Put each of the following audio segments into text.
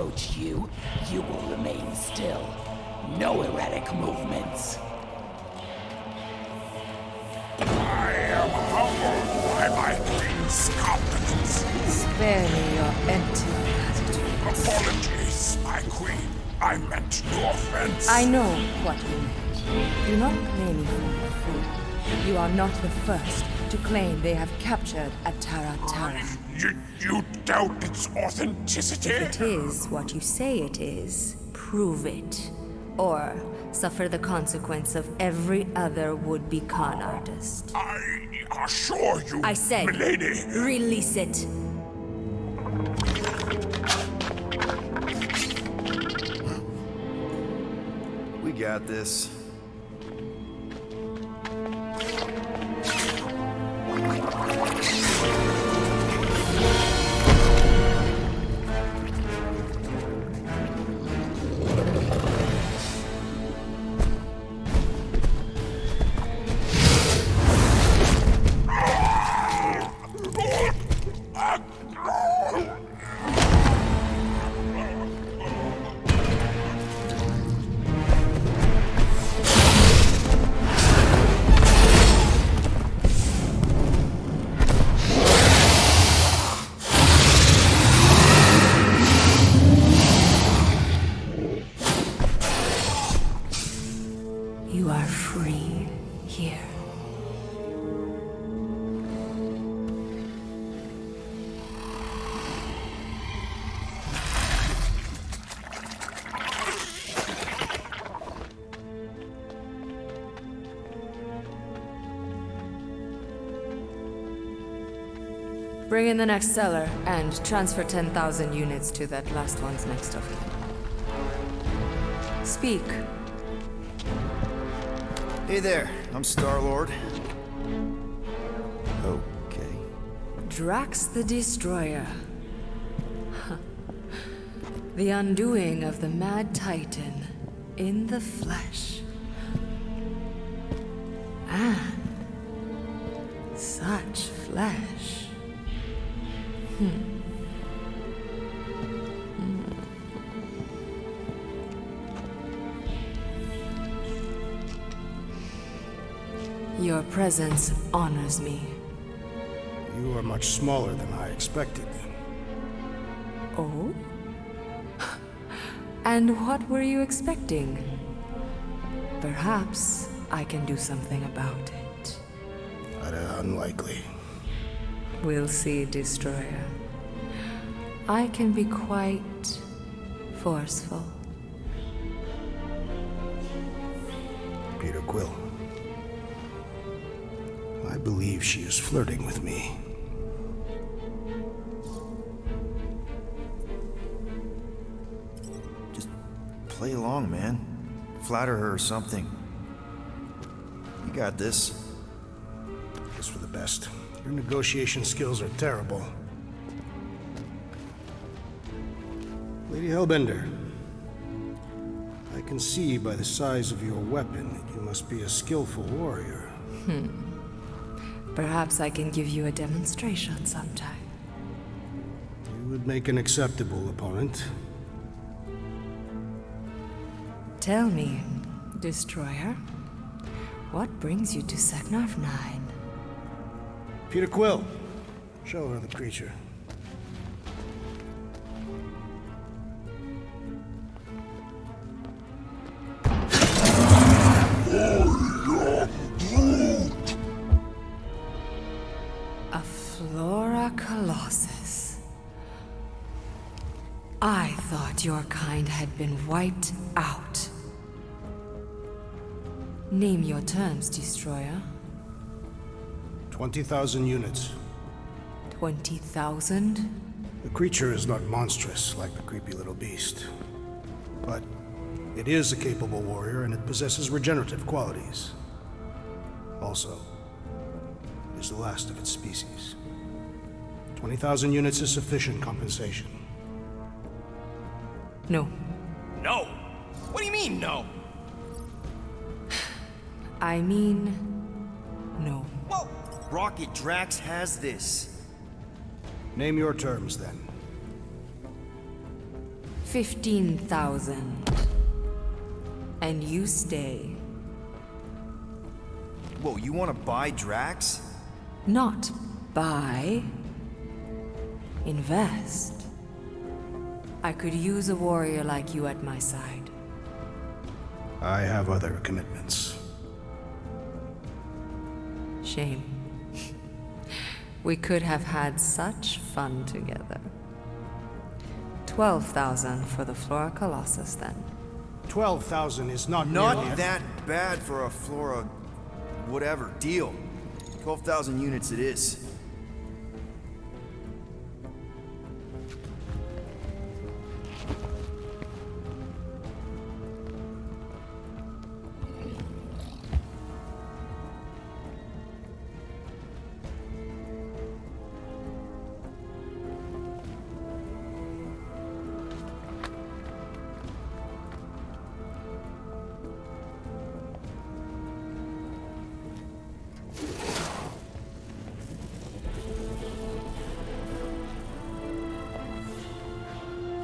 approach you, you will remain still. No erratic movements. I am humbled by my queen's competence. Spare me your empty platitudes. Apologies, my queen. I meant no offense. I know what you meant. Do not play me for a fool. You are not the first to claim they have captured a Tara. You doubt its authenticity? If it is what you say it is, prove it. Or suffer the consequence of every other would-be con artist. I assure you, I said, milady. Release it. We got this. You are free here. Bring in the next cellar and transfer 10,000 units to that last one's next of kin. Speak. Hey there, I'm Star-Lord. Okay. Drax the Destroyer. The undoing of the Mad Titan in the flesh. And such flesh. Your presence honors me. You are much smaller than I expected. Oh? And what were you expecting? Perhaps I can do something about it. Unlikely. We'll see, Destroyer. I can be quite forceful. Peter Quill. I believe she is flirting with me. Just play along, man. Flatter her or something. You got this. It's for the best. Your negotiation skills are terrible. Lady Hellbender, I can see by the size of your weapon that you must be a skillful warrior. Perhaps I can give you a demonstration sometime. You would make an acceptable opponent. Tell me, Destroyer, what brings you to Seknarf 9? Peter Quill, show her the creature. A Flora Colossus. I thought your kind had been wiped out. Name your terms, Destroyer. 20,000 units. 20,000? The creature is not monstrous like the creepy little beast. But it is a capable warrior and it possesses regenerative qualities. Also, it is the last of its species. 20,000 units is sufficient compensation. No. No! What do you mean, no? I mean, no. Well, Rocket Drax has this. Name your terms, then. 15,000. And you stay. Whoa, you want to buy Drax? Not buy. Invest. I could use a warrior like you at my side. I have other commitments. Shame. We could have had such fun together. 12,000 for the Flora Colossus, then. 12,000 is not Not nearly that bad for a Flora... whatever, deal. 12,000 units it is.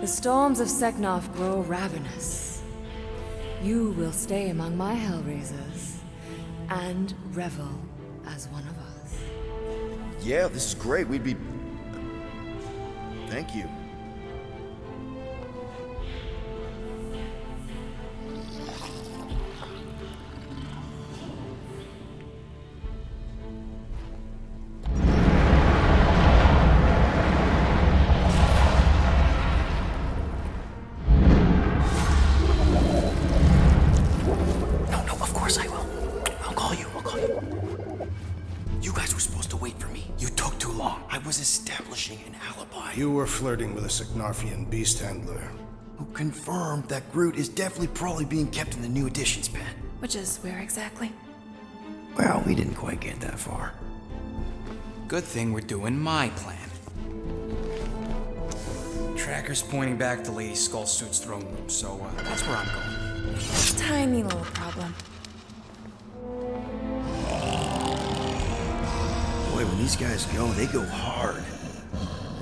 The storms of Seknov grow ravenous. You will stay among my Hellraisers and revel as one of us. Yeah, this is great. We'd be... Thank you. You were flirting with a Seknarfian beast handler. Who confirmed that Groot is definitely probably being kept in the new editions pen. Which is where exactly? Well, we didn't quite get that far. Good thing we're doing my plan. Tracker's pointing back to Lady Skullsuit's throne room, so that's where I'm going. Tiny little problem. Boy, when these guys go, they go hard.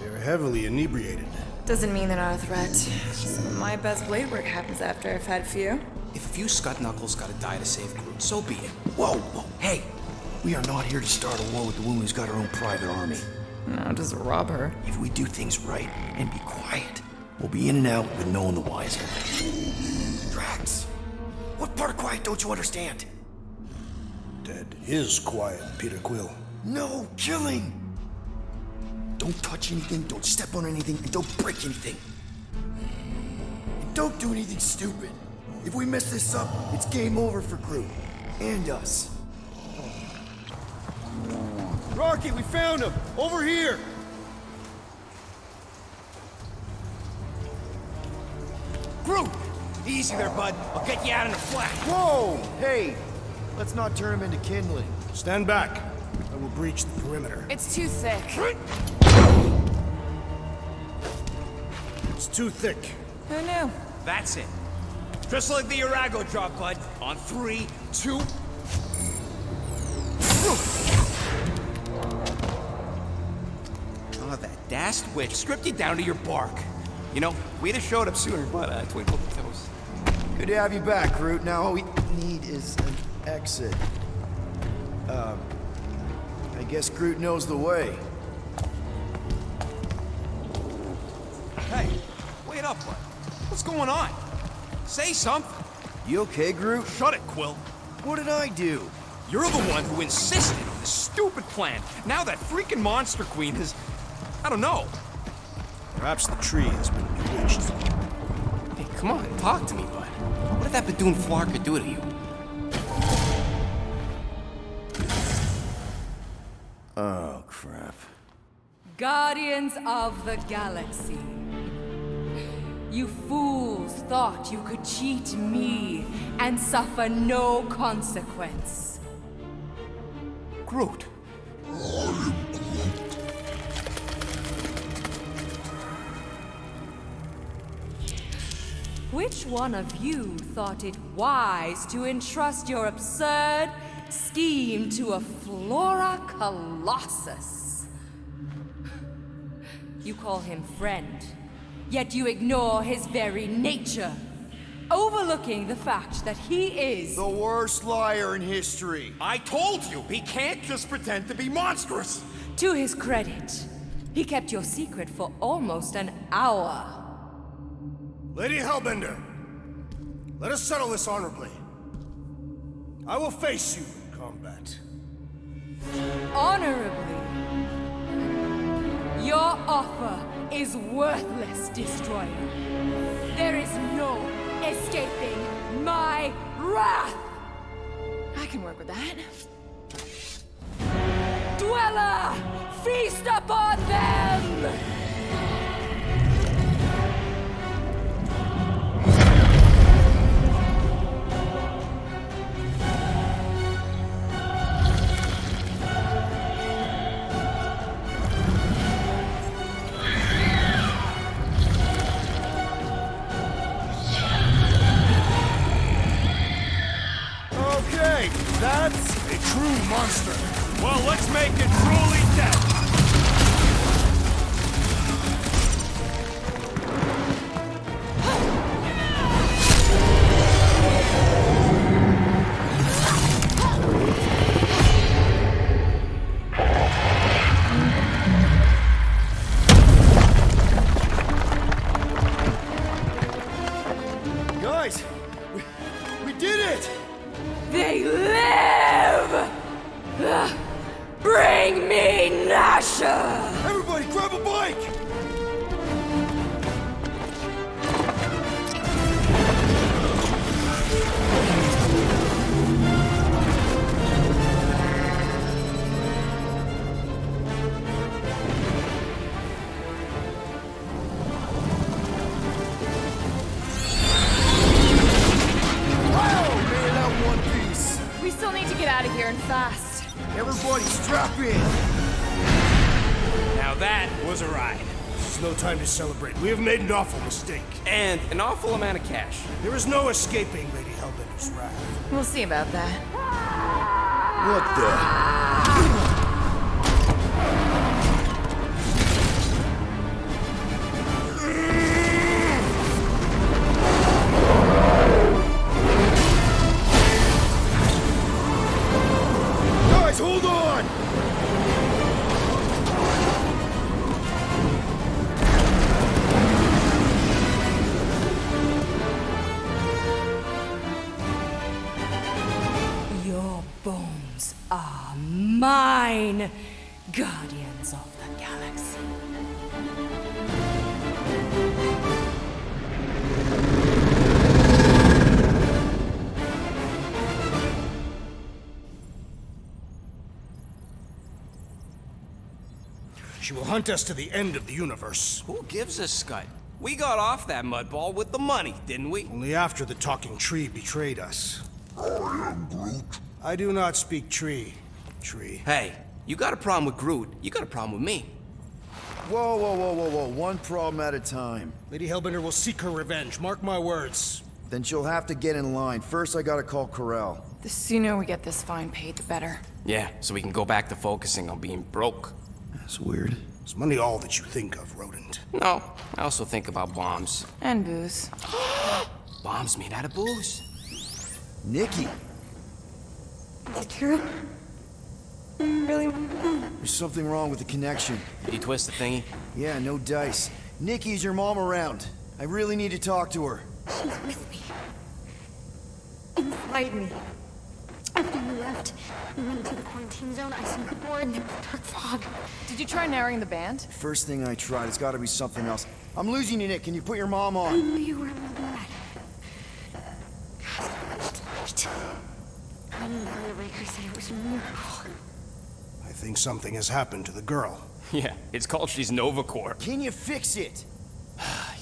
They're heavily inebriated. Doesn't mean they're not a threat. Some of my best blade work happens after I've had a few. If a few scut knuckles gotta die to save Groot, so be it. Whoa, whoa, hey! We are not here to start a war with the woman who's got her own private army. No, just rob her. If we do things right and be quiet, we'll be in and out with no one the wiser. Drax! What part of quiet don't you understand? Dead is quiet, Peter Quill. No killing! Don't touch anything, don't step on anything, and don't break anything. And don't do anything stupid. If we mess this up, it's game over for Groot. And us. Rocky, we found him! Over here! Groot! Easy there, bud. I'll get you out in a flash. Whoa! Hey! Let's not turn him into kindling. Stand back. I will breach the perimeter. It's too thick. It's too thick. Who knew? That's it. Just like the Arago drop, bud. On 3, 2... Oh, that dashed witch stripped you down to your bark. You know, we'd have showed up sooner, but twinkled the toes. Good to have you back, Groot. Now all we need is an exit. I guess Groot knows the way. Hey, wait up, bud. What's going on? Say something. You okay, Groot? Shut it, Quill. What did I do? You're the one who insisted on this stupid plan. Now that freaking Monster Queen has... I don't know. Perhaps the tree has been bewitched. Hey, come on, talk to me, bud. What did that Badoon Flarka do to you? Oh, crap. Guardians of the Galaxy. You fools thought you could cheat me and suffer no consequence. Groot. Which one of you thought it wise to entrust your absurd scheme to a Flora Colossus? You call him friend, yet you ignore his very nature, overlooking the fact that he is... The worst liar in history. I told you, he can't just pretend to be monstrous! To his credit, he kept your secret for almost an hour. Lady Hellbender, let us settle this honorably. I will face you in combat. Honorably. Your offer is worthless, Destroyer. There is no escaping my wrath! I can work with that. Dweller! Feast upon them! Okay, that's a true monster. Well, let's make it truly dead! Guys, we did it! They live! Bring me Nasher! Everybody grab a bike! Wow, man, that one piece. We still need to get out of here and fast. Everybody strap in. Now that was a ride. This is no time to celebrate. We have made an awful mistake. And an awful amount of cash. There is no escaping Lady Hellbender's wrath. We'll see about that. What the? Guys, hold on! Your bones are mine, guardians of the galaxy. She will hunt us to the end of the universe. Who gives a scut? We got off that mudball with the money, didn't we? Only after the talking tree betrayed us. I am Groot. I do not speak tree. Tree. Hey, you got a problem with Groot, you got a problem with me. Whoa, whoa, whoa, whoa, whoa. One problem at a time. Lady Hellbender will seek her revenge. Mark my words. Then she'll have to get in line. First, I gotta call Corel. The sooner we get this fine paid, the better. Yeah, so we can go back to focusing on being broke. That's weird. Is money all that you think of, rodent? No, I also think about bombs. And booze. Bombs made out of booze. Nikki, Is it true? Really? there's something wrong with the connection. Did you twist the thingy? Yeah, no dice. Nikki, is your mom around? I really need to talk to her. She's with me. Inside me. After you left and went to the quarantine zone, I saw the board in the dark fog. Did you try narrowing the band? First thing I tried, it's gotta be something else. I'm losing you, Nick. Can you put your mom I on? knew you were my dad. Light. I knew the Raker said it was a miracle. I think something has happened to the girl. Yeah, it's called she's Nova Corps. Can you fix it?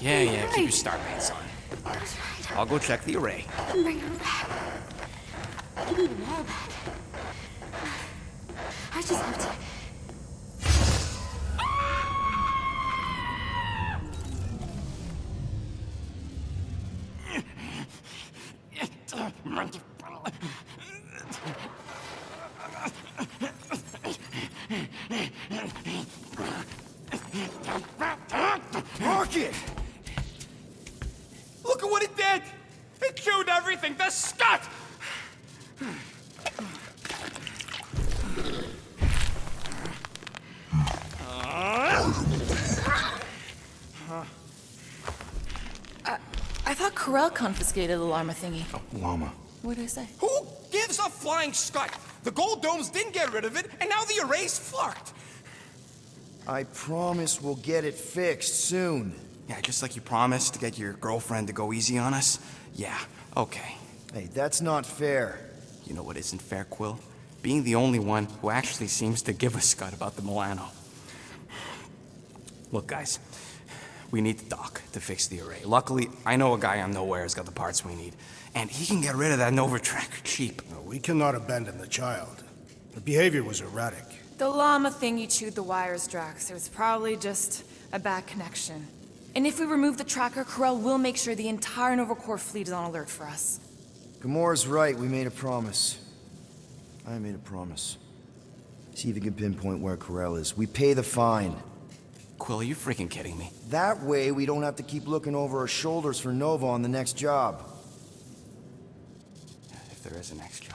Yeah, keep your star pants on. That was right. I'll go check the array. Bring her back. I need them all back. I just have to... Rocket! Corell confiscated the llama thingy. Oh, llama. What did I say? Who gives a flying scut? The gold domes didn't get rid of it, and now the array's fucked. I promise we'll get it fixed soon. Yeah, just like you promised to get your girlfriend to go easy on us? Yeah, okay. Hey, that's not fair. You know what isn't fair, Quill? Being the only one who actually seems to give a scut about the Milano. Look, guys, we need the doc to fix the array. Luckily, I know a guy on Nowhere has got the parts we need, and he can get rid of that Nova tracker cheap. No, we cannot abandon the child. The behavior was erratic. The llama thingy chewed the wires, Drax. It was probably just a bad connection. And if we remove the tracker, Corell will make sure the entire Nova Corps fleet is on alert for us. Gamora's right, we made a promise. I made a promise. See if you can pinpoint where Corell is. We pay the fine. Quill, are you freaking kidding me? That way, we don't have to keep looking over our shoulders for Nova on the next job. If there is a next job.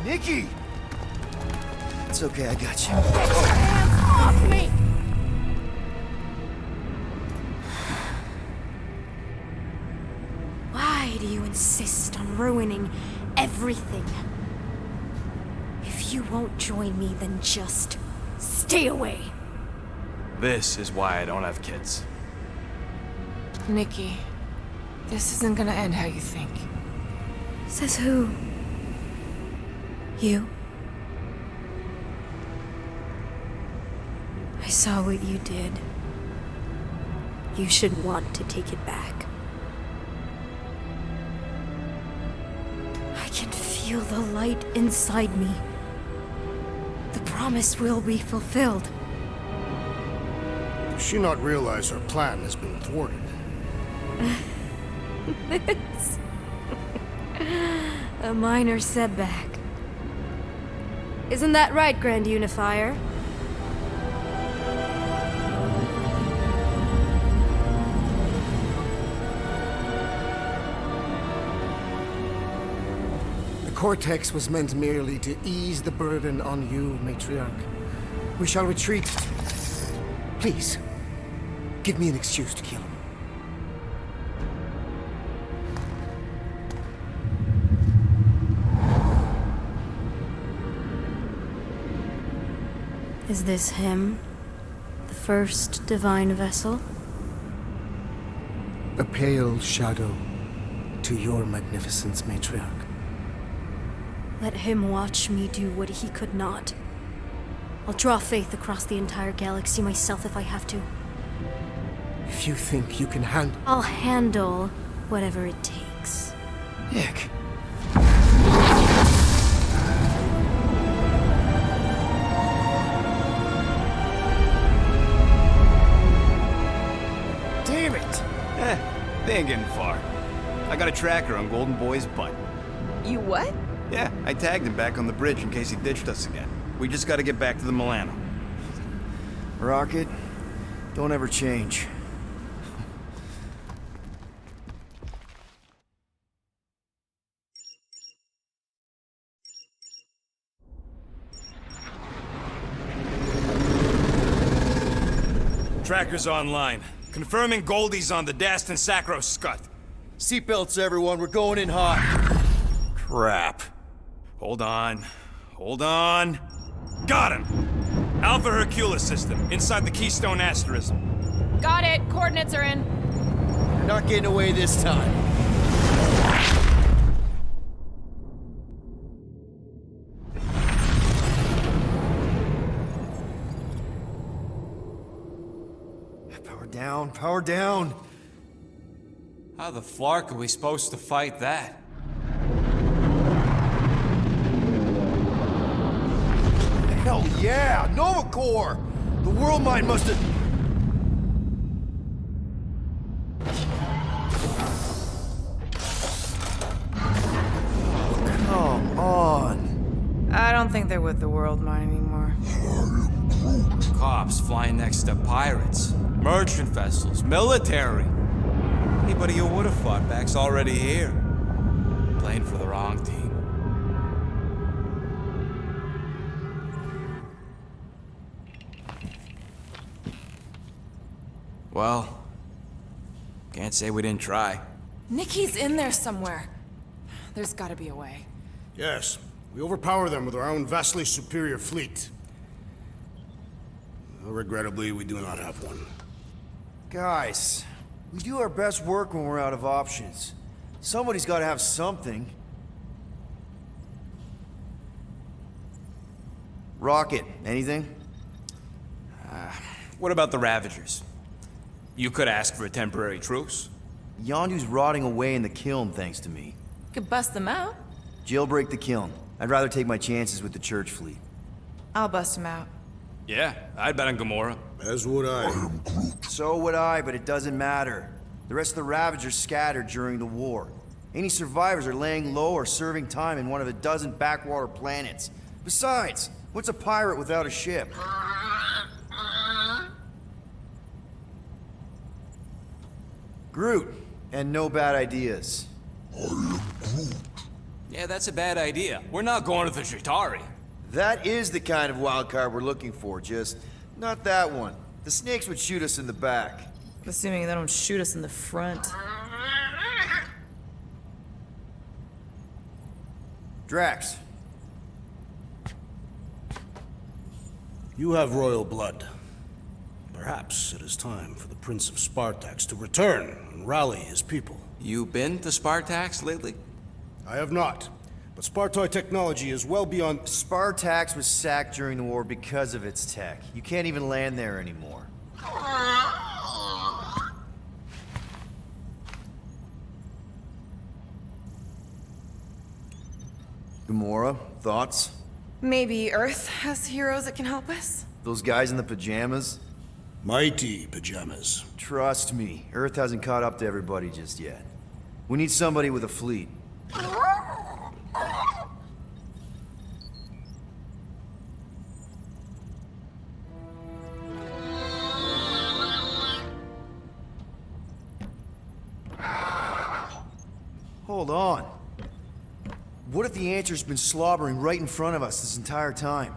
Nikki! It's okay, I got you. Off me! Why do you insist on ruining everything? If you won't join me, then just stay away. This is why I don't have kids. Nikki, this isn't gonna end how you think. Says who? You? I saw what you did. You should want to take it back. I can feel the light inside me. The promise will be fulfilled. Does she not realize her plan has been thwarted? It's a minor setback. Isn't that right, Grand Unifier? The Cortex was meant merely to ease the burden on you, Matriarch. We shall retreat. Please, give me an excuse to kill him. Is this him? The first divine vessel? A pale shadow to your magnificence, Matriarch. Let him watch me do what he could not. I'll draw faith across the entire galaxy myself if I have to. If you think you can handle... I'll handle whatever it takes. Nick. Damn it! They ain't getting far. I got a tracker on Golden Boy's butt. You what? Yeah, I tagged him back on the bridge in case he ditched us again. We just gotta get back to the Milano. Rocket, don't ever change. Tracker's online. Confirming Goldie's on the Dast and Sacro Scut. Seatbelts, everyone, we're going in hot. Crap. Hold on. Hold on. Got him! Alpha Hercules system, inside the Keystone Asterism. Got it. Coordinates are in. You're not getting away this time. Power down, power down. How the flark are we supposed to fight that? Hell yeah! Nova Corps! The world mind must have... Come on. I don't think they're with the world mine anymore. Cops flying next to pirates, merchant vessels, military. Anybody who would have fought back's already here. Playing for the wrong team. Well, can't say we didn't try. Nikki's in there somewhere. There's gotta be a way. Yes, we overpower them with our own vastly superior fleet. Regrettably, we do not have one. Guys, we do our best work when we're out of options. Somebody's gotta have something. Rocket, anything? What about the Ravagers? You could ask for a temporary truce. Yondu's rotting away in the kiln, thanks to me. Could bust them out. Jailbreak the kiln. I'd rather take my chances with the church fleet. I'll bust them out. Yeah, I'd bet on Gamora. As would I. So would I, but it doesn't matter. The rest of the Ravagers scattered during the war. Any survivors are laying low or serving time in one of a dozen backwater planets. Besides, what's a pirate without a ship? Groot, and no bad ideas. Yeah, that's a bad idea. We're not going to the Chitauri. That is the kind of wild card we're looking for, just not that one. The snakes would shoot us in the back. Assuming they don't shoot us in the front. Drax. You have royal blood. Perhaps it is time for the Prince of Spartax to return and rally his people. You been to Spartax lately? I have not. But Spartoid technology is well beyond... Spartax was sacked during the war because of its tech. You can't even land there anymore. Gamora, thoughts? Maybe Earth has heroes that can help us? Those guys in the pajamas? mighty pajamas. Trust me, Earth hasn't caught up to everybody just yet. We need somebody with a fleet. Hold on. What if the answer's been slobbering right in front of us this entire time?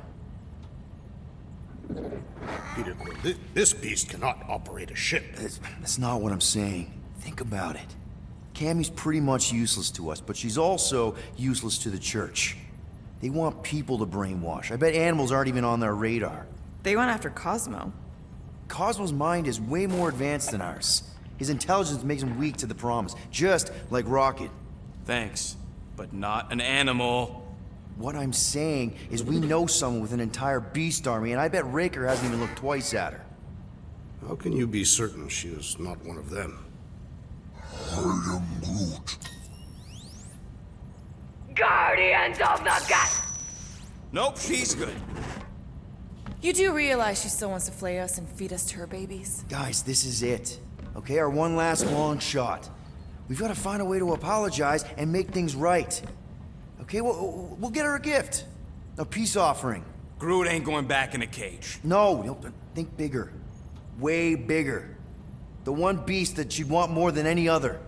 Peter Quill, this beast cannot operate a ship. That's not what I'm saying. Think about it. Cammy's pretty much useless to us, but she's also useless to the church. They want people to brainwash. I bet animals aren't even on their radar. They went after Cosmo. Cosmo's mind is way more advanced than ours. His intelligence makes him weak to the promise, just like Rocket. Thanks, but not an animal. What I'm saying is we know someone with an entire beast army, and I bet Raker hasn't even looked twice at her. How can you be certain she is not one of them? I am Groot. Guardians of the Galaxy! Nope, she's good. You do realize she still wants to flay us and feed us to her babies? Guys, this is it. Okay, our one last long shot. We've got to find a way to apologize and make things right. Okay, we'll get her a gift. A peace offering. Groot ain't going back in a cage. No, think bigger. Way bigger. The one beast that she'd want more than any other.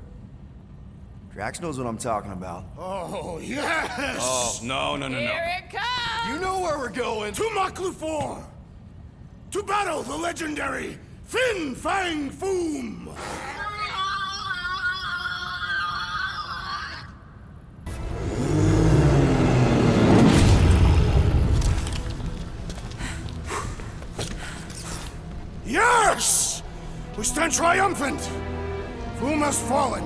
Drax knows what I'm talking about. Oh, yes! Oh, no. Here it comes! You know where we're going! To Maklufor! To battle the legendary Fin Fang Foom! Yes! We stand triumphant! Foom has fallen.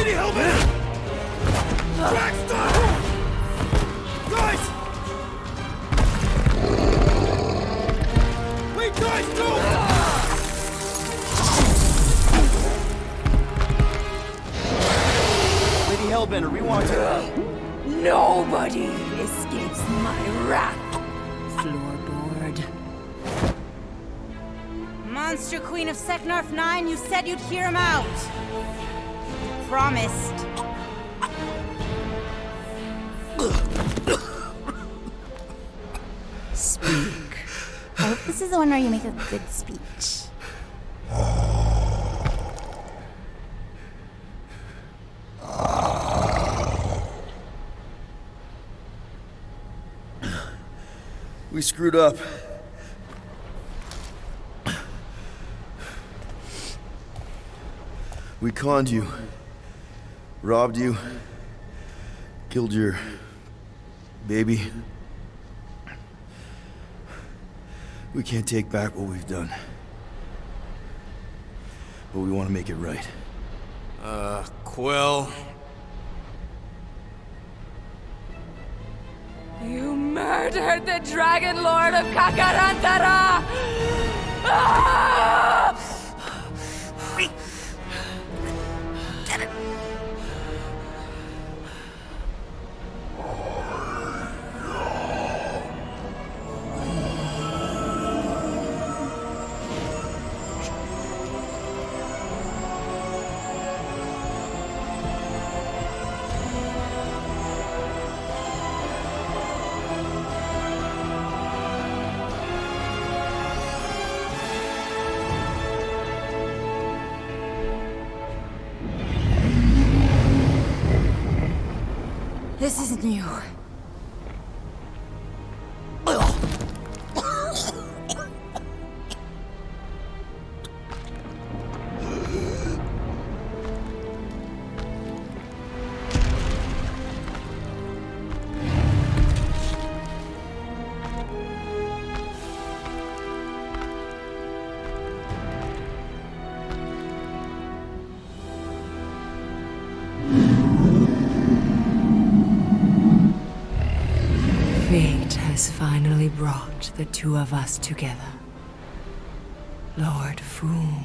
Lady Hellbender! Drax, guys! Wait, guys, no! Lady Hellbender, we want to... Nobody escapes my wrath, floorboard. Monster Queen of Seknarf 9, you said you'd hear him out. Promised. Speak. I hope this is the one where you make a good speech. We screwed up. We conned you, robbed you, killed your baby. We can't take back what we've done. But we want to make it right. Quill. You murdered the Dragon Lord of Kakarantara! Ah! This isn't you. Fate has finally brought the two of us together. Lord Foom.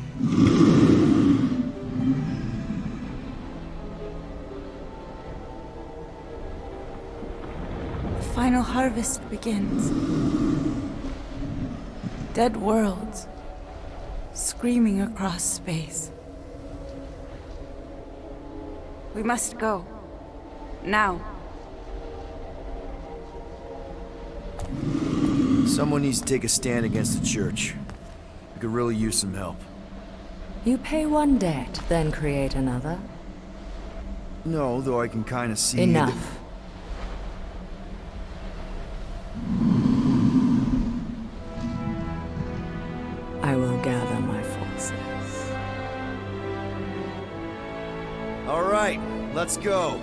The final harvest begins. Dead worlds, screaming across space. We must go. Now. Someone needs to take a stand against the church. We could really use some help. You pay one debt, then create another. No, though I can kind of see... Enough. I will gather my forces. All right, let's go.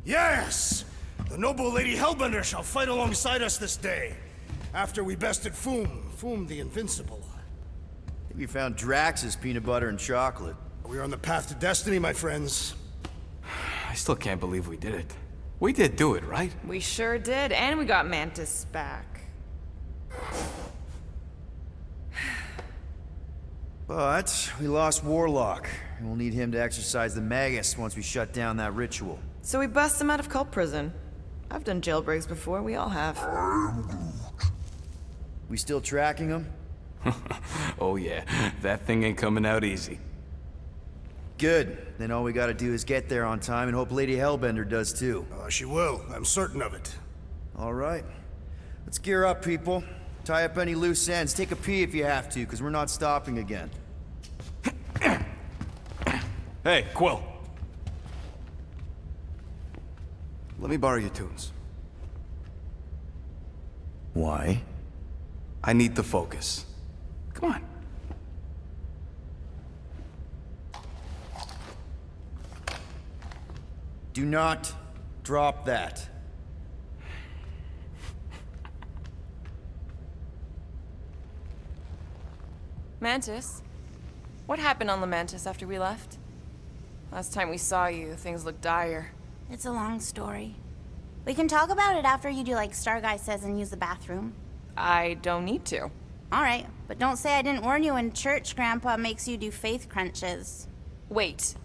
Yes! The noble Lady Hellbender shall fight alongside us this day. After we bested Foom the Invincible. I think we found Drax's peanut butter and chocolate. We are on the path to destiny, my friends. I still can't believe we did it. We did do it, right? We sure did, and we got Mantis back. But we lost Warlock, and we'll need him to exercise the Magus once we shut down that ritual. So we bust him out of cult prison. I've done jailbreaks before, we all have. We still tracking him? Oh yeah, that thing ain't coming out easy. Good. Then all we gotta do is get there on time and hope Lady Hellbender does too. She will. I'm certain of it. All right. Let's gear up, people. Tie up any loose ends. Take a pee if you have to, because we're not stopping again. Hey, Quill. Let me borrow your tunes. Why? I need to focus. Come on. Do not drop that. Mantis? What happened on Lamentis after we left? Last time we saw you, things looked dire. It's a long story. We can talk about it after you do like Starguy says and use the bathroom. I don't need to. Alright, but don't say I didn't warn you in church Grandpa makes you do faith crunches. Wait,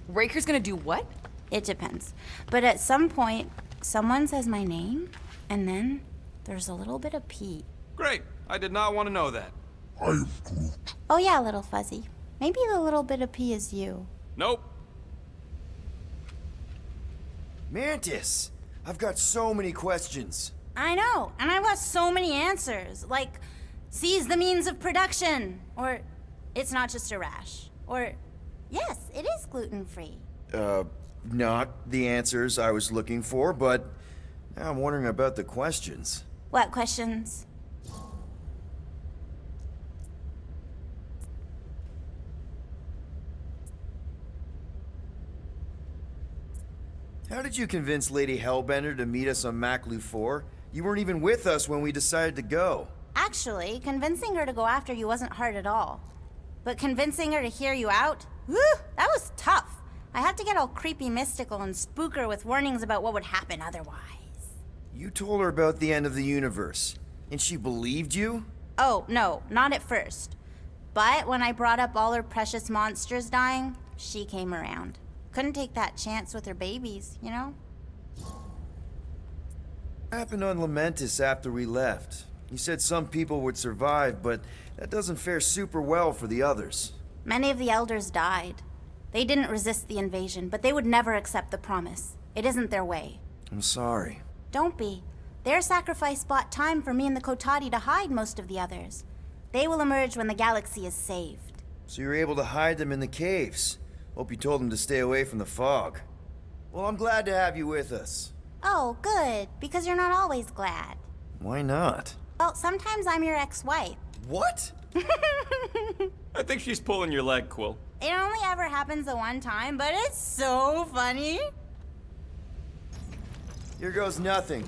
Raker's gonna do what? It depends. But at some point, someone says my name, and then there's a little bit of pee. Great. I did not want to know that. I'm Groot. Oh yeah, little fuzzy. Maybe the little bit of pee is you. Nope. Mantis! I've got so many questions. I know, and I've got so many answers. Like, seize the means of production. Or, it's not just a rash. Or, yes, it is gluten-free. Not the answers I was looking for, but now I'm wondering about the questions. What questions? How did you convince Lady Hellbender to meet us on Maklu 4? You weren't even with us when we decided to go. Actually, convincing her to go after you wasn't hard at all. But convincing her to hear you out? Whew, that was tough. I had to get all creepy mystical and spook her with warnings about what would happen otherwise. You told her about the end of the universe, and she believed you? Oh, no, not at first. But when I brought up all her precious monsters dying, she came around. Couldn't take that chance with her babies, you know? What happened on Lamentis after we left? You said some people would survive, but that doesn't fare super well for the others. Many of the elders died. They didn't resist the invasion, but they would never accept the promise. It isn't their way. I'm sorry. Don't be. Their sacrifice bought time for me and the Kotati to hide most of the others. They will emerge when the galaxy is saved. So you're able to hide them in the caves. Hope you told them to stay away from the fog. Well, I'm glad to have you with us. Oh, good, because you're not always glad. Why not? Well, sometimes I'm your ex-wife. What? I think she's pulling your leg, Quill. It only ever happens the one time, but it's so funny. Here goes nothing.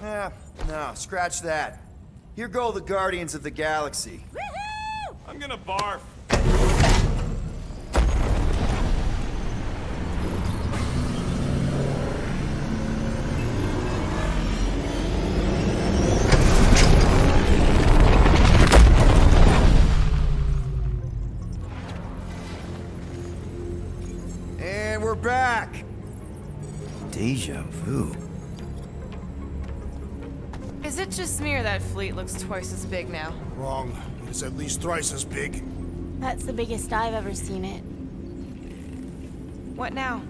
No, scratch that. Here go the Guardians of the Galaxy. Woohoo! I'm gonna barf. And we're back. Deja vu. Is it just me or that fleet looks twice as big now? Wrong. It's at least thrice as big. That's the biggest I've ever seen it. What now?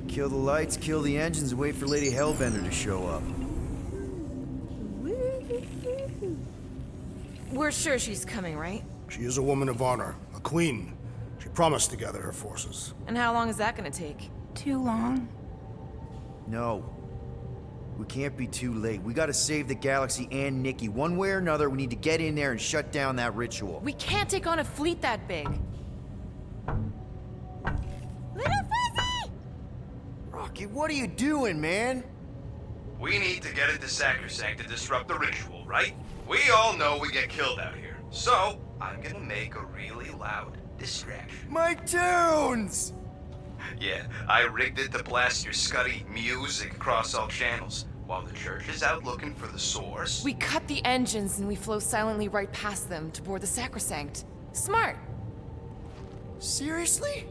Kill the lights, kill the engines, and wait for Lady Hellbender to show up. We're sure she's coming, right? She is a woman of honor, a queen. She promised to gather her forces. And how long is that gonna take? Too long. No. We can't be too late. We gotta save the galaxy and Nikki. One way or another, we need to get in there and shut down that ritual. We can't take on a fleet that big. Little Fuzzy! Rocky, what are you doing, man? We need to get into Sacrosanct to disrupt the ritual, right? We all know we get killed out here. So, I'm gonna make a really loud distraction. My tunes! Yeah, I rigged it to blast your scuddy music across all channels. While the church is out looking for the source... We cut the engines and we flow silently right past them to board the Sacrosanct. Smart. Seriously?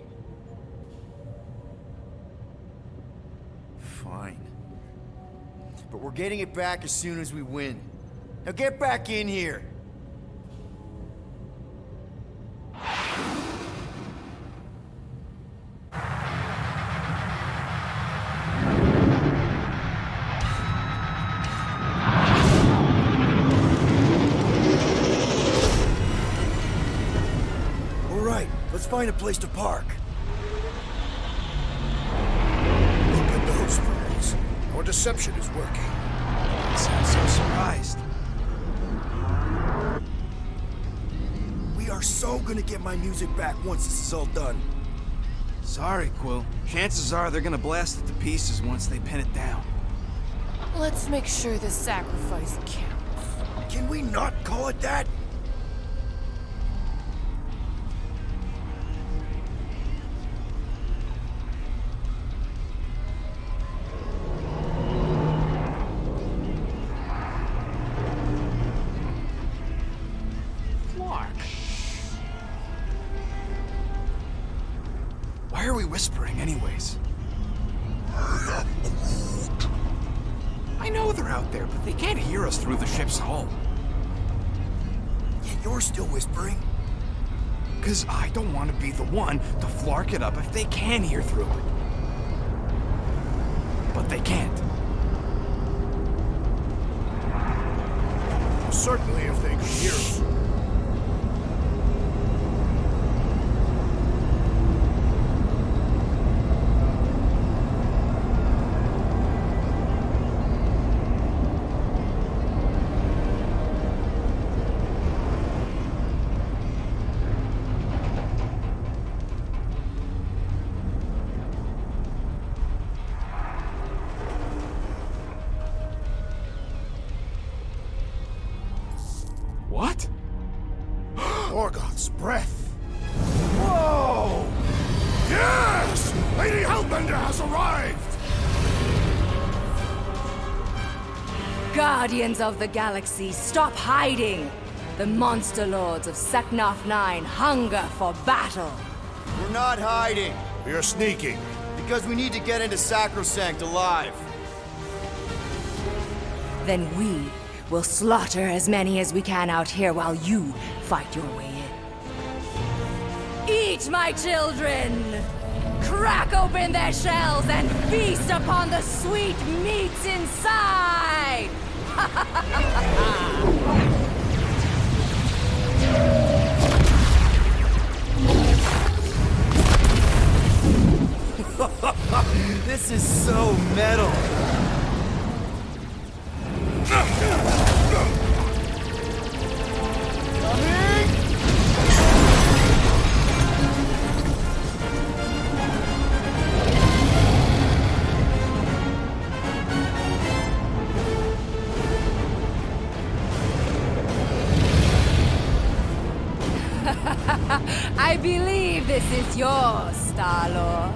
Fine. But we're getting it back as soon as we win. Now get back in here! Let's find a place to park. Look at those fools. Our deception is working. You sound so surprised. We are so gonna get my music back once this is all done. Sorry, Quill. Chances are they're gonna blast it to pieces once they pin it down. Let's make sure this sacrifice counts. Can we not call it that? Why are we whispering anyways? I know they're out there, but they can't hear us through the ship's hull. Yet you're still whispering. Because I don't want to be the one to flark it up if they can hear through it. But they can't. Certainly if they could hear us. What? Morgoth's breath. Whoa! Yes! Lady Hellbender has arrived! Guardians of the Galaxy, stop hiding! The monster lords of Seknarf 9 hunger for battle. We're not hiding. We are sneaking. Because we need to get into Sacrosanct alive. Then we will slaughter as many as we can out here while you fight your way in. Eat, my children! Crack open their shells and feast upon the sweet meats inside! This is so metal. I believe this is yours, Star-Lord.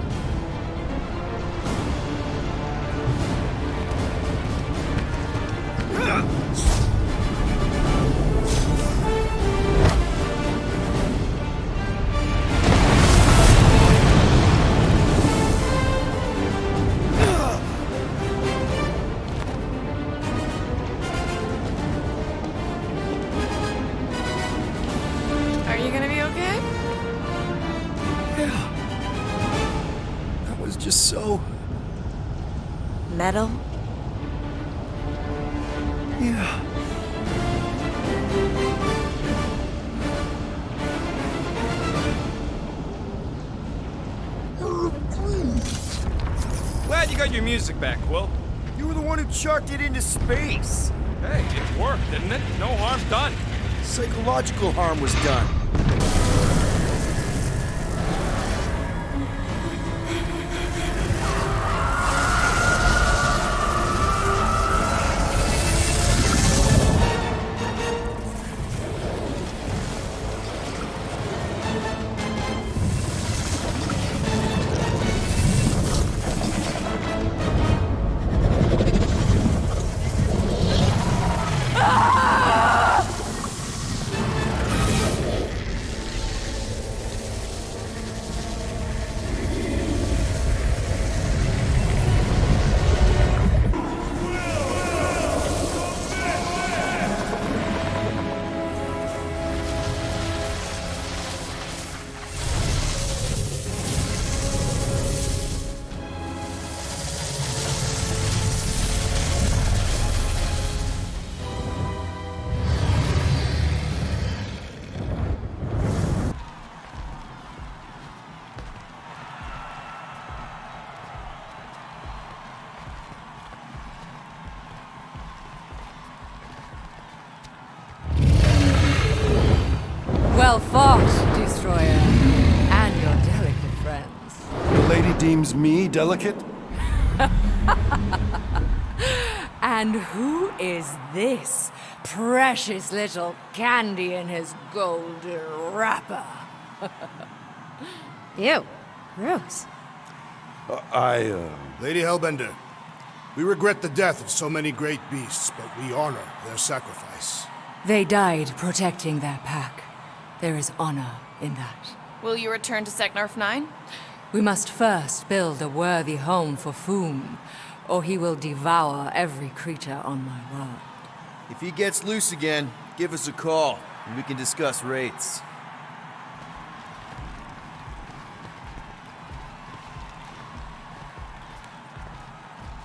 Are you gonna be okay? Yeah. That was just so... Metal? Yeah. Glad you got your music back, Quill. You were the one who chucked it into space. Hey, it worked, didn't it? No harm done. Psychological harm was done. Well fought, Destroyer, and your delicate friends. lady deems me delicate? And who is this precious little candy in his golden wrapper? Ew. Gross. Lady Hellbender, we regret the death of so many great beasts, but we honor their sacrifice. They died protecting their pack. There is honor in that. Will you return to Seknarf 9? We must first build a worthy home for Foom, or he will devour every creature on my world. If he gets loose again, give us a call, and we can discuss rates.